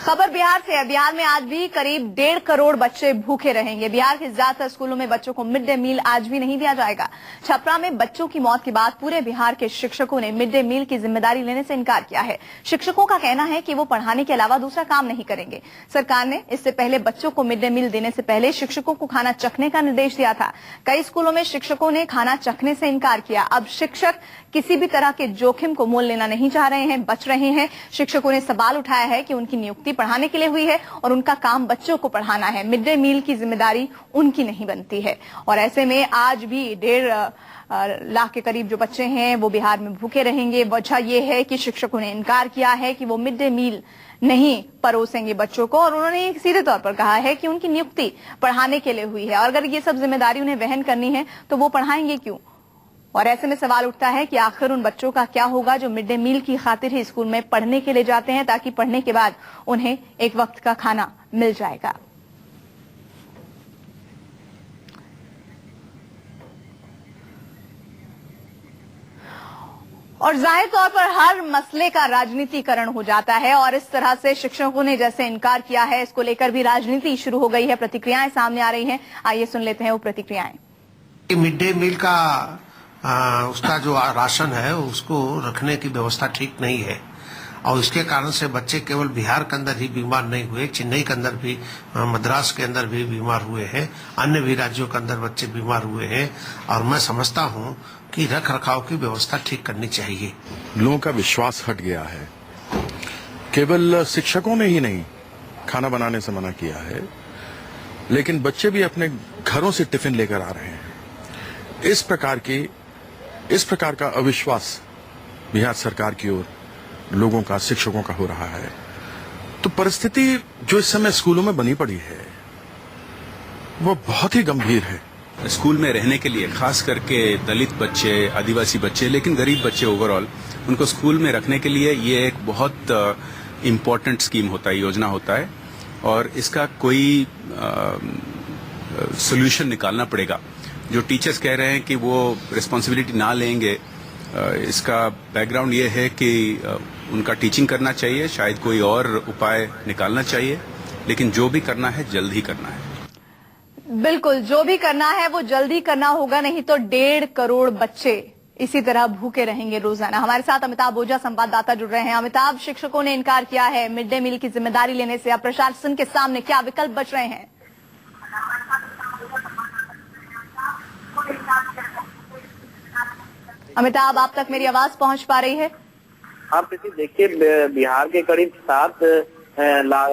खबर बिहार से है। बिहार में आज भी करीब 1.5 करोड़ बच्चे भूखे रहेंगे। बिहार के ज्यादातर स्कूलों में बच्चों को मिड डे मील आज भी नहीं दिया जाएगा। छपरा में बच्चों की मौत के बाद पूरे बिहार के शिक्षकों ने मिड डे मील की जिम्मेदारी लेने से इनकार किया है। शिक्षकों का कहना है कि वो पढ़ाने के अलावा दूसरा काम नहीं करेंगे। सरकार ने इससे पहले बच्चों को मिड डे मील देने से पहले शिक्षकों को खाना चखने का निर्देश दिया था। कई स्कूलों में शिक्षकों ने खाना चखने से इनकार किया। अब शिक्षक किसी भी तरह के जोखिम को मोल लेना नहीं चाह रहे हैं, बच रहे हैं। शिक्षकों ने सवाल उठाया है कि उनकी नियुक्ति पढ़ाने के लिए हुई है और उनका काम बच्चों को पढ़ाना है। मिड डे मील की जिम्मेदारी उनकी नहीं बनती है। और ऐसे में आज भी 1.5 लाख के करीब जो बच्चे हैं वो बिहार में भूखे रहेंगे। वजह यह है कि शिक्षकों ने इनकार किया है कि वो मिड डे मील नहीं परोसेंगे बच्चों को, और उन्होंने सीधे तौर पर कहा है कि उनकी नियुक्ति पढ़ाने के लिए हुई है और अगर ये सब जिम्मेदारी उन्हें वहन करनी है तो वो पढ़ाएंगे क्यों। और ऐसे में सवाल उठता है कि आखिर उन बच्चों का क्या होगा जो मिड डे मील की खातिर ही स्कूल में पढ़ने के लिए जाते हैं, ताकि पढ़ने के बाद उन्हें एक वक्त का खाना मिल जाएगा। और जाहिर तौर पर हर मसले का राजनीतिकरण हो जाता है और इस तरह से शिक्षकों ने जैसे इनकार किया है, इसको लेकर भी राजनीति शुरू हो गई है। प्रतिक्रियाएं सामने आ रही हैं, आइए सुन लेते हैं वो प्रतिक्रियाएं। मिड डे मील का उसका जो राशन है उसको रखने की व्यवस्था ठीक नहीं है और इसके कारण से बच्चे केवल बिहार के अंदर ही बीमार नहीं हुए, चेन्नई के अंदर भी, मद्रास के अंदर भी बीमार हुए हैं, अन्य भी राज्यों के अंदर बच्चे बीमार हुए हैं। और मैं समझता हूं कि रख रखाव की व्यवस्था ठीक करनी चाहिए। लोगों का विश्वास हट गया है। केवल शिक्षकों ने ही नहीं खाना बनाने से मना किया है, लेकिन बच्चे भी अपने घरों से टिफिन लेकर आ रहे हैं। इस प्रकार का अविश्वास बिहार सरकार की ओर लोगों का, शिक्षकों का हो रहा है। तो परिस्थिति जो इस समय स्कूलों में बनी पड़ी है वो बहुत ही गंभीर है। स्कूल में रहने के लिए खास करके दलित बच्चे, आदिवासी बच्चे, लेकिन गरीब बच्चे ओवरऑल, उनको स्कूल में रखने के लिए ये एक बहुत इम्पोर्टेंट स्कीम होता है, योजना होता है और इसका कोई सोल्यूशन निकालना पड़ेगा। जो टीचर्स कह रहे हैं कि वो रिस्पॉन्सिबिलिटी ना लेंगे, इसका बैकग्राउंड ये है कि उनका टीचिंग करना चाहिए, शायद कोई और उपाय निकालना चाहिए, लेकिन जो भी करना है जल्द ही करना है। बिल्कुल, जो भी करना है वो जल्दी करना होगा, नहीं तो 1.5 करोड़ बच्चे इसी तरह भूखे रहेंगे रोजाना। हमारे साथ अमिताभ ओझा संवाददाता जुड़ रहे हैं। अमिताभ, शिक्षकों ने इनकार किया है मिड डे मील की जिम्मेदारी लेने से, अब प्रशासन के सामने क्या विकल्प बच रहे हैं? अमिताभ, आप तक मेरी आवाज पहुंच पा रही है? आप इसी देखिए, बिहार के करीब 7 लाख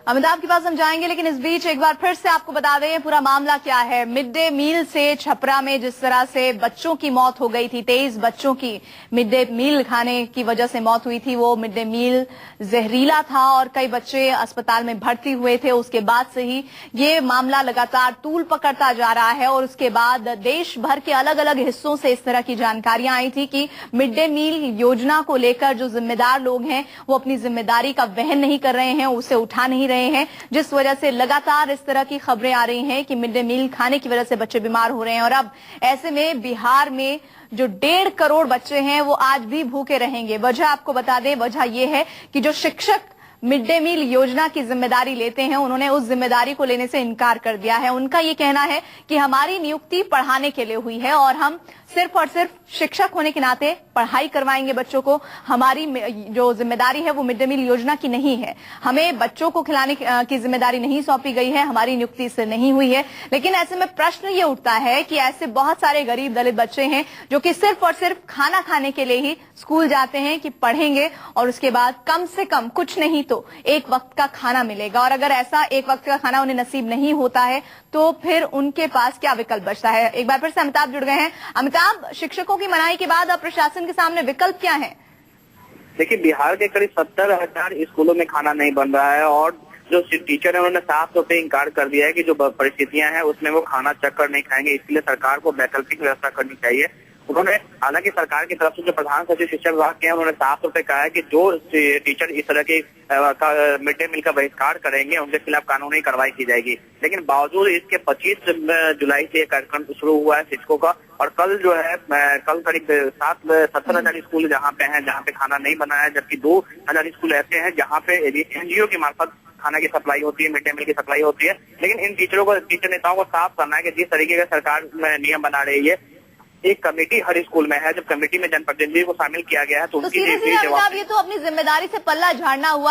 अमिताभ के पास हम जाएंगे, लेकिन इस बीच एक बार फिर से आपको बता दें पूरा मामला क्या है। मिड डे मील से छपरा में जिस तरह से बच्चों की मौत हो गई थी, 23 बच्चों की मिड डे मील खाने की वजह से मौत हुई थी। वो मिड डे मील जहरीला था और कई बच्चे अस्पताल में भर्ती हुए थे। उसके बाद से ही ये मामला लगातार तूल पकड़ता जा रहा है और उसके बाद देश भर के अलग अलग हिस्सों से इस तरह की जानकारियां आई थी कि मिड डे मील योजना को लेकर जो जिम्मेदार लोग हैं वो अपनी जिम्मेदारी का वहन नहीं कर रहे हैं, उसे उठा नहीं रहे हैं, जिस वजह से लगातार इस तरह की खबरें आ रही हैं कि मिड डे मील खाने की वजह से बच्चे बीमार हो रहे हैं। और अब ऐसे में बिहार में जो 1.5 करोड़ बच्चे हैं वो आज भी भूखे रहेंगे। वजह आपको बता दें, वजह यह है कि जो शिक्षक मिड डे मील योजना की जिम्मेदारी लेते हैं उन्होंने उस जिम्मेदारी को लेने से इनकार कर दिया है। उनका ये कहना है कि हमारी नियुक्ति पढ़ाने के लिए हुई है और हम सिर्फ और सिर्फ शिक्षक होने के नाते पढ़ाई करवाएंगे बच्चों को। हमारी जो जिम्मेदारी है वो मिड डे मील योजना की नहीं है, हमें बच्चों को खिलाने की जिम्मेदारी नहीं सौंपी गई है, हमारी नियुक्ति इससे नहीं हुई है। लेकिन ऐसे में प्रश्न ये उठता है कि ऐसे बहुत सारे गरीब दलित बच्चे हैं जो कि सिर्फ और सिर्फ खाना खाने के लिए ही स्कूल जाते हैं कि पढ़ेंगे और उसके बाद कम से कम कुछ नहीं तो एक वक्त का खाना मिलेगा। और अगर ऐसा एक वक्त का खाना उन्हें नसीब नहीं होता है तो फिर उनके पास क्या विकल्प बचता है? एक बार फिर से अमिताभ जुड़ गए हैं। अमिताभ, शिक्षकों की मनाही के बाद अब प्रशासन के सामने विकल्प क्या है? देखिए, बिहार के करीब 70,000 स्कूलों में खाना नहीं बन रहा है और जो टीचर है उन्होंने साफ तौर पे इनकार कर दिया है कि जो परिस्थितियां हैं उसमें वो खाना चख कर नहीं खाएंगे, इसलिए सरकार को वैकल्पिक व्यवस्था करनी चाहिए। उन्होंने हालांकि सरकार की तरफ से जो प्रधान सचिव शिक्षा विभाग के हैं उन्होंने साफ तौर पे कहा है कि जो टीचर इस तरह के मिड डे मील का बहिष्कार करेंगे उनके खिलाफ कानूनी कार्रवाई की जाएगी। लेकिन बावजूद इसके 25 जुलाई से यह कार्यक्रम शुरू हुआ है शिक्षकों का, और कल जो है कल करीब 70,000 स्कूल जहाँ पे हैं जहाँ पे खाना नहीं बना है, जबकि 2,000 स्कूल ऐसे हैं जहाँ पे NGO की मार्फत खाना की सप्लाई होती है, मिड डे मील की सप्लाई होती है। लेकिन इन टीचर नेताओं को साफ करना है कि जिस तरीके का सरकार नियम बना रही है, एक कमेटी हर स्कूल में है, जब कमेटी में जनप्रतिनिधि को शामिल किया गया है तो उनकी सीधे सीधे अमिताभ, ये तो अपनी जिम्मेदारी से पल्ला झाड़ना हुआ